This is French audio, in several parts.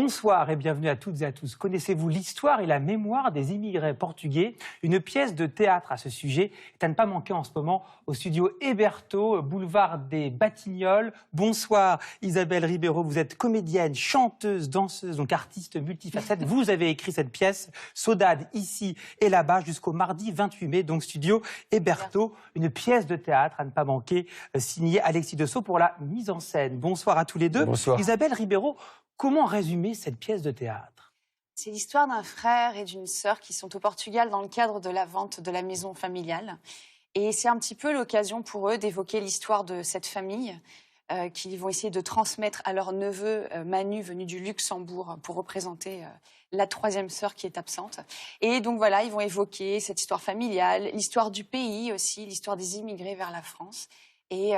Bonsoir et bienvenue à toutes et à tous. Connaissez-vous l'histoire et la mémoire des immigrés portugais? Une pièce de théâtre à ce sujet est à ne pas manquer en ce moment au studio Héberto, boulevard des Batignolles. Bonsoir Isabelle Ribeiro, vous êtes comédienne, chanteuse, danseuse, donc artiste multifacette. Vous avez écrit cette pièce, Saudade, ici et là-bas, jusqu'au mardi 28 mai, donc studio Héberto. Une pièce de théâtre à ne pas manquer, signée Alexis Dessau pour la mise en scène. Bonsoir à tous les deux. Bonsoir. Isabelle Ribeiro, comment résumer cette pièce de théâtre? C'est l'histoire d'un frère et d'une sœur qui sont au Portugal dans le cadre de la vente de la maison familiale. Et c'est un petit peu l'occasion pour eux d'évoquer l'histoire de cette famille qu'ils vont essayer de transmettre à leur neveu Manu, venu du Luxembourg, pour représenter la troisième sœur qui est absente. Et donc voilà, ils vont évoquer cette histoire familiale, l'histoire du pays aussi, l'histoire des immigrés vers la France. Et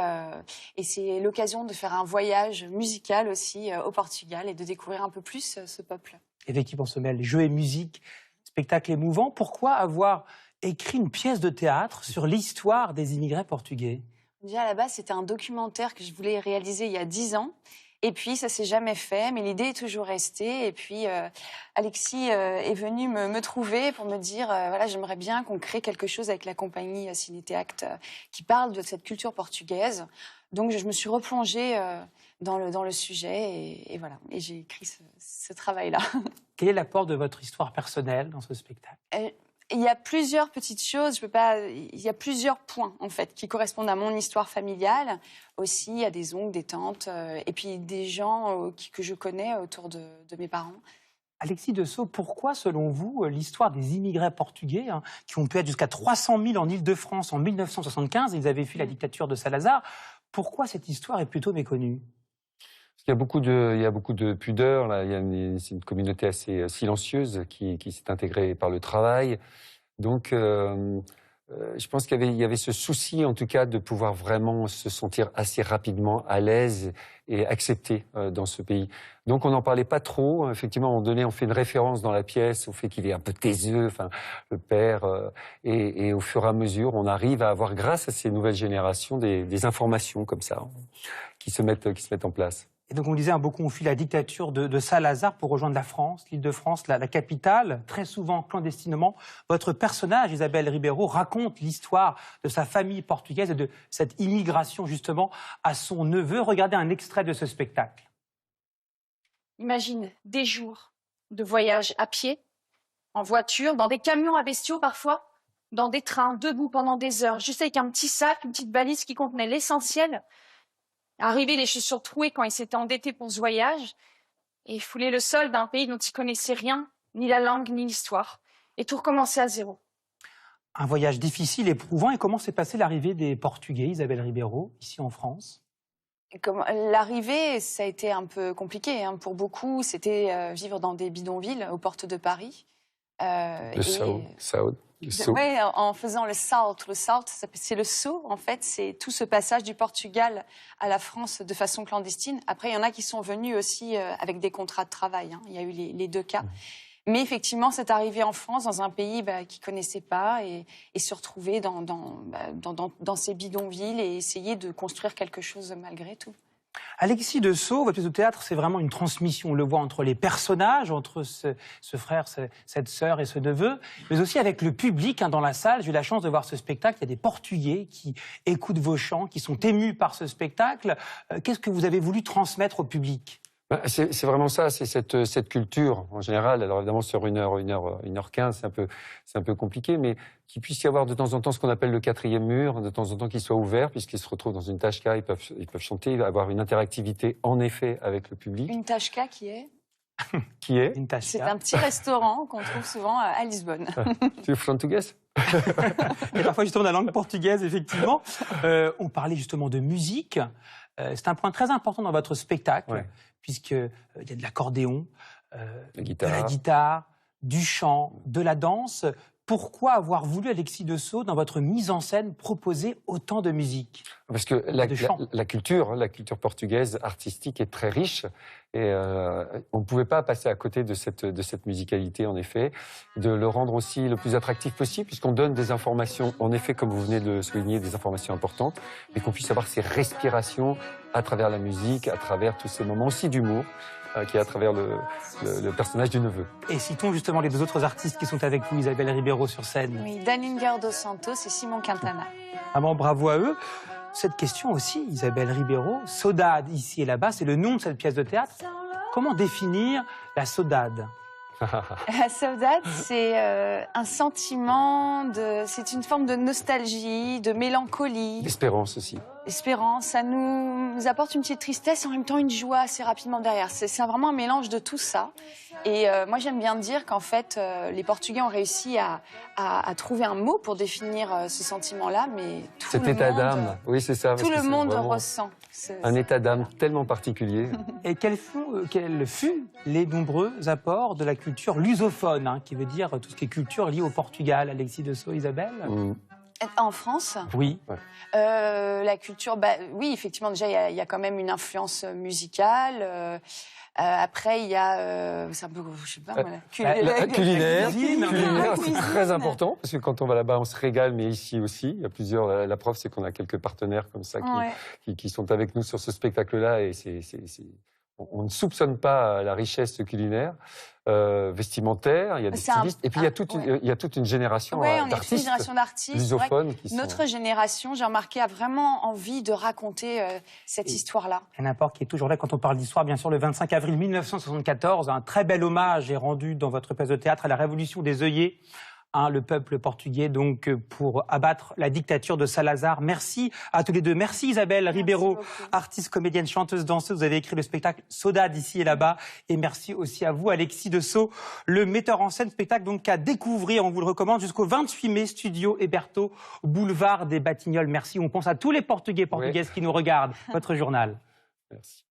c'est l'occasion de faire un voyage musical aussi au Portugal et de découvrir un peu plus ce peuple. Effectivement, se mêlent jeux et musique, spectacle émouvant. Pourquoi avoir écrit une pièce de théâtre sur l'histoire des immigrés portugais? Déjà, à la base, c'était un documentaire que je voulais réaliser il y a 10 ans. Et puis, ça s'est jamais fait, mais l'idée est toujours restée. Et puis, Alexis est venu me trouver pour me dire, voilà, j'aimerais bien qu'on crée quelque chose avec la compagnie Ciné-Théâtre qui parle de cette culture portugaise. Donc, je me suis replongée dans le sujet et voilà. Et j'ai écrit ce travail-là. Quel est l'apport de votre histoire personnelle dans ce spectacle? Il y a plusieurs petites choses, il y a plusieurs points en fait qui correspondent à mon histoire familiale. Aussi, il y a des oncles, des tantes et puis des gens que je connais autour de mes parents. Alexis Dessau, pourquoi, selon vous, l'histoire des immigrés portugais, qui ont pu être jusqu'à 300 000 en Île-de-France en 1975, ils avaient fui la dictature de Salazar, pourquoi cette histoire est plutôt méconnue? Il y a beaucoup de pudeur, là. C'est une communauté assez silencieuse qui s'est intégrée par le travail. Donc, je pense qu'il y avait ce souci, en tout cas, de pouvoir vraiment se sentir assez rapidement à l'aise et accepté dans ce pays. Donc, on n'en parlait pas trop. Effectivement, on fait une référence dans la pièce au fait qu'il est un peu taiseux, enfin, le père. Et au fur et à mesure, on arrive à avoir, grâce à ces nouvelles générations, des informations comme ça qui se mettent en place. Et donc on disait, beaucoup ont fui la dictature de Salazar pour rejoindre la France, l'Île-de-France, la capitale, très souvent clandestinement. Votre personnage, Isabelle Ribeiro, raconte l'histoire de sa famille portugaise et de cette immigration justement à son neveu. Regardez un extrait de ce spectacle. Imagine des jours de voyage à pied, en voiture, dans des camions à bestiaux parfois, dans des trains, debout pendant des heures, juste avec un petit sac, une petite valise qui contenait l'essentiel. Arriver les chaussures trouées quand il s'était endetté pour ce voyage et fouler le sol d'un pays dont il connaissait rien, ni la langue, ni l'histoire, et tout recommencer à zéro. Un voyage difficile, éprouvant. Et comment s'est passée l'arrivée des Portugais, Isabelle Ribeiro, ici en France? L'arrivée, ça a été un peu compliqué. Pour beaucoup, c'était vivre dans des bidonvilles aux portes de Paris. Oui, en faisant le salt. Le salt, c'est le saut, en fait. C'est tout ce passage du Portugal à la France de façon clandestine. Après, il y en a qui sont venus aussi avec des contrats de travail. Il y a eu les deux cas. Mais effectivement, c'est arrivé en France, dans un pays qu'ils ne connaissaient pas, et se retrouver dans ces bidonvilles et essayer de construire quelque chose malgré tout. Alexis Dessau, votre pièce de théâtre, c'est vraiment une transmission. On le voit entre les personnages, entre ce frère, cette sœur et ce neveu, mais aussi avec le public dans la salle. J'ai eu la chance de voir ce spectacle. Il y a des Portugais qui écoutent vos chants, qui sont émus par ce spectacle. Qu'est-ce que vous avez voulu transmettre au public? C'est vraiment ça, c'est cette culture en général. Alors évidemment sur 1h15, c'est un peu compliqué, mais qu'il puisse y avoir de temps en temps ce qu'on appelle le quatrième mur, de temps en temps qu'il soit ouvert, puisqu'ils se retrouvent dans une tashka, ils peuvent chanter, avoir une interactivité en effet avec le public. Une tashka qui est Qui est une tashka. C'est un petit restaurant qu'on trouve souvent à Lisbonne. Tu veux portugais? Et parfois justement la langue portugaise, effectivement. On parlait justement de musique. C'est un point très important dans votre spectacle, ouais, puisqu'il y a de l'accordéon, de la guitare, du chant, de la danse. Pourquoi avoir voulu, Alexis Dessau, dans votre mise en scène, proposer autant de musique? Parce que la culture portugaise artistique est très riche. Et on ne pouvait pas passer à côté de cette musicalité, en effet, de le rendre aussi le plus attractif possible, puisqu'on donne des informations, en effet, comme vous venez de le souligner, des informations importantes, mais qu'on puisse avoir ces respirations à travers la musique, à travers tous ces moments aussi d'humour, qui est à travers le personnage du neveu. Et citons justement les deux autres artistes qui sont avec vous, Isabelle Ribeiro sur scène. Oui, Daninger dos Santos et Simon Quintana. Vraiment bravo à eux. Cette question aussi, Isabelle Ribeiro, Saudade ici et là-bas, c'est le nom de cette pièce de théâtre. Comment définir la saudade? La saudade, c'est un sentiment c'est une forme de nostalgie, de mélancolie. L'espérance aussi. Espérance, ça nous apporte une petite tristesse et en même temps une joie assez rapidement derrière. C'est vraiment un mélange de tout ça. Et moi, j'aime bien dire qu'en fait, les Portugais ont réussi à trouver un mot pour définir ce sentiment-là, mais tout Cet le état monde, d'âme, oui, c'est ça. tout le monde vraiment ressent. un état d'âme tellement particulier. Et quels furent les nombreux apports de la culture lusophone, hein, qui veut dire tout ce qui est culture liée au Portugal? Alexis Dessau, Isabelle? En France, Oui. la culture, oui, effectivement, déjà, il y a quand même une influence musicale. Après, il y a, c'est un peu, je sais pas, Culinaire, La c'est cuisine. très important, parce que quand on va là-bas, on se régale, mais ici aussi, il y a plusieurs. La preuve, c'est qu'on a quelques partenaires comme ça qui sont avec nous sur ce spectacle-là, et on ne soupçonne pas la richesse culinaire, vestimentaire, il y a des stylistes, et puis il y a toute une génération on est toute une d'artistes génération d'artistes. lusophones qui Notre génération, j'ai remarqué, a vraiment envie de raconter cette histoire-là. Un apport qui est toujours là quand on parle d'histoire. Bien sûr, le 25 avril 1974, un très bel hommage est rendu dans votre pièce de théâtre à la Révolution des œillets. Le peuple portugais, donc, pour abattre la dictature de Salazar. Merci à tous les deux. Merci Isabelle Ribeiro, artiste, comédienne, chanteuse, danseuse. Vous avez écrit le spectacle Saudade ici et là-bas. Et merci aussi à vous, Alexis Dessau, le metteur en scène. Spectacle donc à découvrir, on vous le recommande, jusqu'au 28 mai, Studio Héberto, boulevard des Batignolles. Merci. On pense à tous les Portugaises qui nous regardent. Votre journal. Merci.